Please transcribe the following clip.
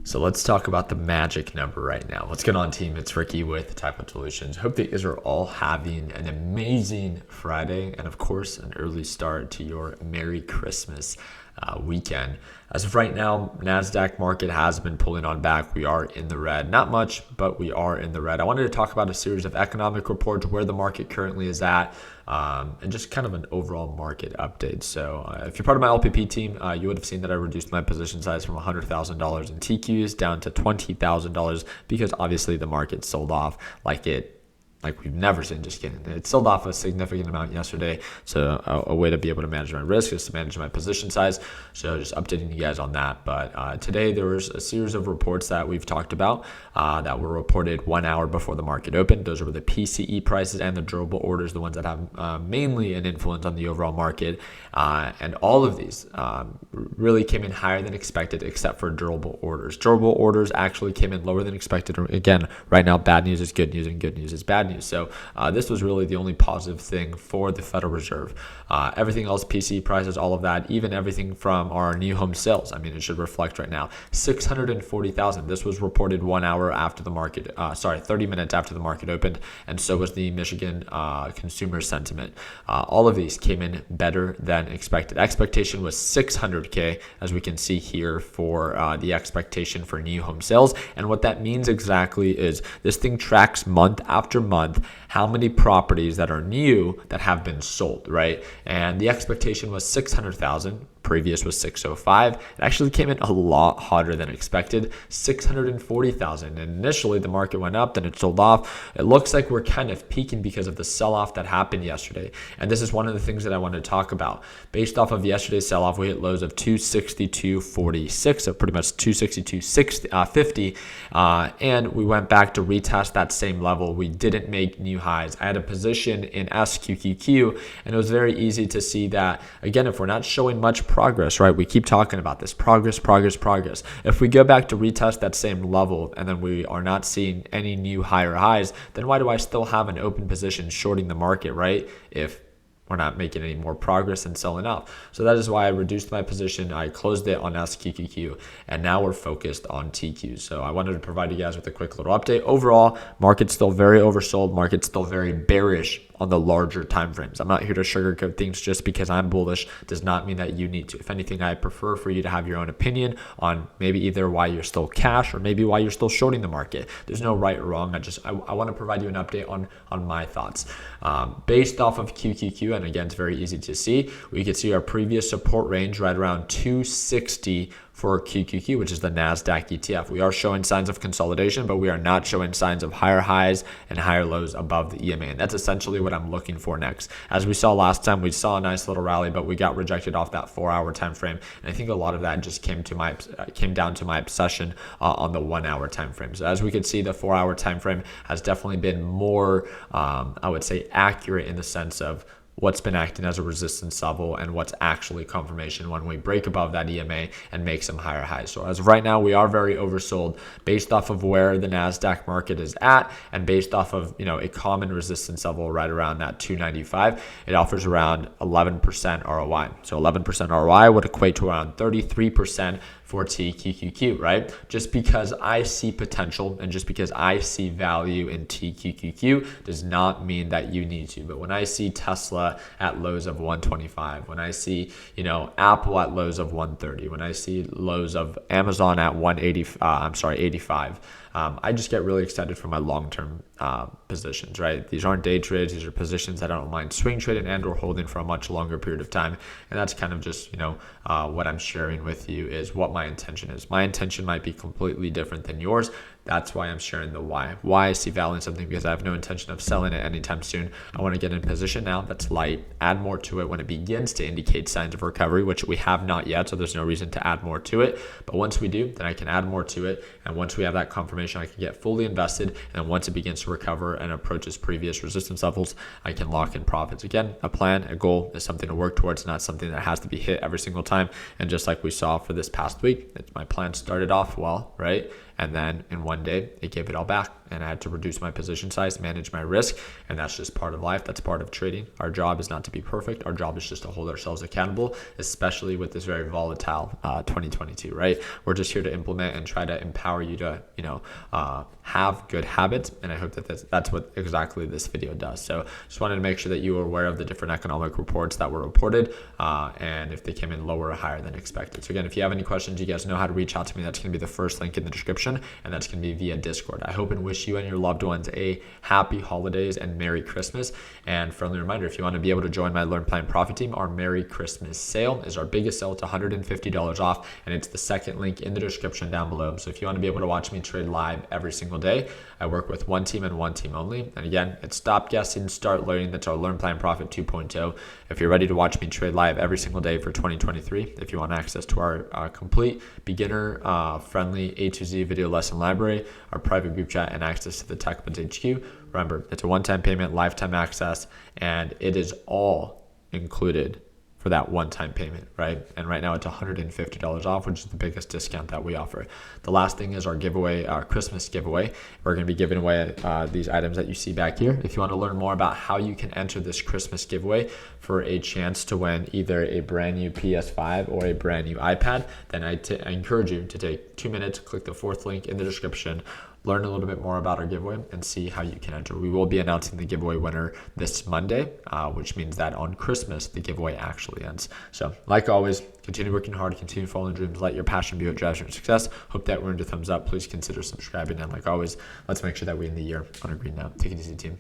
So let's talk about the magic number right now. What's going on, team? It's Ricky with Tactical Solutions. Hope that you guys are all having an amazing Friday and, of course, an early start to your Merry Christmas weekend. As of right now, NASDAQ market has been pulling on back. We are in the red. Not much, but we are in the red. I wanted to talk about a series of economic reports, where the market currently is at, and just kind of an overall market update. So if you're part of my LPP team, you would have seen that I reduced my position size from $100,000 in TQs down to $20,000 because obviously the market sold off like we've never seen. Just kidding. It sold off a significant amount yesterday. So a way to be able to manage my risk is to manage my position size. So just updating you guys on that. But today there was a series of reports that we've talked about that were reported 1 hour before the market opened. Those were the PCE prices and the durable orders, the ones that have mainly an influence on the overall market. And all of these really came in higher than expected, except for durable orders. Durable orders actually came in lower than expected. Again, right now, bad news is good news and good news is bad news. So this was really the only positive thing for the Federal Reserve. Everything else, PCE prices, all of that, even everything from our new home sales. I mean, it should reflect right now 640,000. This was reported 1 hour after the market, 30 minutes after the market opened. And so was the Michigan consumer sentiment. All of these came in better than expected. Expectation was 600K, as we can see here for the expectation for new home sales. And what that means exactly is this thing tracks month after month how many properties that are new that have been sold, right? And the expectation was 600,000. Previous was 605. It actually came in a lot hotter than expected, 640,000. And initially the market went up, then it sold off. It looks like we're kind of peaking because of the sell-off that happened yesterday. And this is one of the things that I want to talk about. Based off of yesterday's sell-off, we hit lows of 262.46, so pretty much 262.50. And we went back to retest that same level. We didn't make new highs. I had a position in SQQQ, and it was very easy to see that, again, if we're not showing much progress, right? We keep talking about this progress. If we go back to retest that same level and then we are not seeing any new higher highs, then why do I still have an open position shorting the market, right? If we're not making any more progress and selling off. So that is why I reduced my position. I closed it on SQQQ, and now we're focused on TQs. So I wanted to provide you guys with a quick little update. Overall, market's still very oversold. Market's still very bearish on the larger time frames. I'm not here to sugarcoat things. Just because I'm bullish does not mean that you need to. If anything, I prefer for you to have your own opinion on maybe either why you're still cash or maybe why you're still shorting the market. There's no right or wrong. I want to provide you an update on my thoughts. Based off of QQQ, and again, it's very easy to see. We can see our previous support range right around 260 for QQQ, which is the NASDAQ ETF. We are showing signs of consolidation, but we are not showing signs of higher highs and higher lows above the EMA. And that's essentially what I'm looking for next. As we saw last time, we saw a nice little rally, but we got rejected off that 4-hour time frame. And I think a lot of that just came down to my obsession on the 1 hour time frame. So as we can see, the 4-hour time frame has definitely been more, I would say, accurate in the sense of what's been acting as a resistance level and what's actually confirmation when we break above that EMA and make some higher highs. So as of right now, we are very oversold based off of where the NASDAQ market is at and based off of, a common resistance level right around that 295. It offers around 11% ROI. So 11% ROI would equate to around 33% for TQQQ, right? Just because I see potential and just because I see value in TQQQ does not mean that you need to. But when I see Tesla at lows of 125, when I see, Apple at lows of 130, when I see lows of Amazon at 85, I just get really excited for my long-term positions, right? These aren't day trades. These are positions that I don't mind swing trading and or holding for a much longer period of time. And that's kind of just, what I'm sharing with you is what my intention is. My intention might be completely different than yours. That's why I'm sharing the why. Why I see value in something, because I have no intention of selling it anytime soon. I want to get in position now that's light, add more to it when it begins to indicate signs of recovery, which we have not yet, so there's no reason to add more to it. But once we do, then I can add more to it. And once we have that confirmation formation, I can get fully invested. And then once it begins to recover and approaches previous resistance levels, I can lock in profits. Again, a plan, a goal is something to work towards, not something that has to be hit every single time. And just like we saw for this past week, my plan started off well, right? And then in one day, it gave it all back. And I had to reduce my position size, manage my risk. And that's just part of life. That's part of trading. Our job is not to be perfect. Our job is just to hold ourselves accountable, especially with this very volatile 2022, right? We're just here to implement and try to empower you to, have good habits. And I hope that that's what exactly this video does. So just wanted to make sure that you were aware of the different economic reports that were reported and if they came in lower or higher than expected. So again, if you have any questions, you guys know how to reach out to me. That's going to be the first link in the description, and that's going to be via Discord. I hope and wish you and your loved ones a happy holidays and Merry Christmas. And friendly reminder, if you want to be able to join my Learn Plan Profit team, our Merry Christmas sale is our biggest sale. It's $150 off, and it's the second link in the description down below. So if you want to be able to watch me trade live every single day, I work with one team and one team only. And again, it's Stop Guessing, Start Learning. That's our Learn Plan Profit 2.0. If you're ready to watch me trade live every single day for 2023, if you want access to our complete beginner friendly A to Z video lesson library, our private group chat, and access to the TechBuds HQ, remember, it's a one-time payment, lifetime access, and it is all included for that one-time payment, right? And right now it's $150 off, which is the biggest discount that we offer. The last thing is our giveaway, our Christmas giveaway. We're going to be giving away these items that you see back here. If you want to learn more about how you can enter this Christmas giveaway for a chance to win either a brand new PS5 or a brand new iPad, then I encourage you to take 2 minutes, click the fourth link in the description, learn a little bit more about our giveaway, and see how you can enter. We will be announcing the giveaway winner this Monday, which means that on Christmas, the giveaway actually ends. So like always, continue working hard, continue following dreams, let your passion be what drives your success. Hope that earned a thumbs up. Please consider subscribing. And like always, let's make sure that we end the year on a green note. Take it easy, team.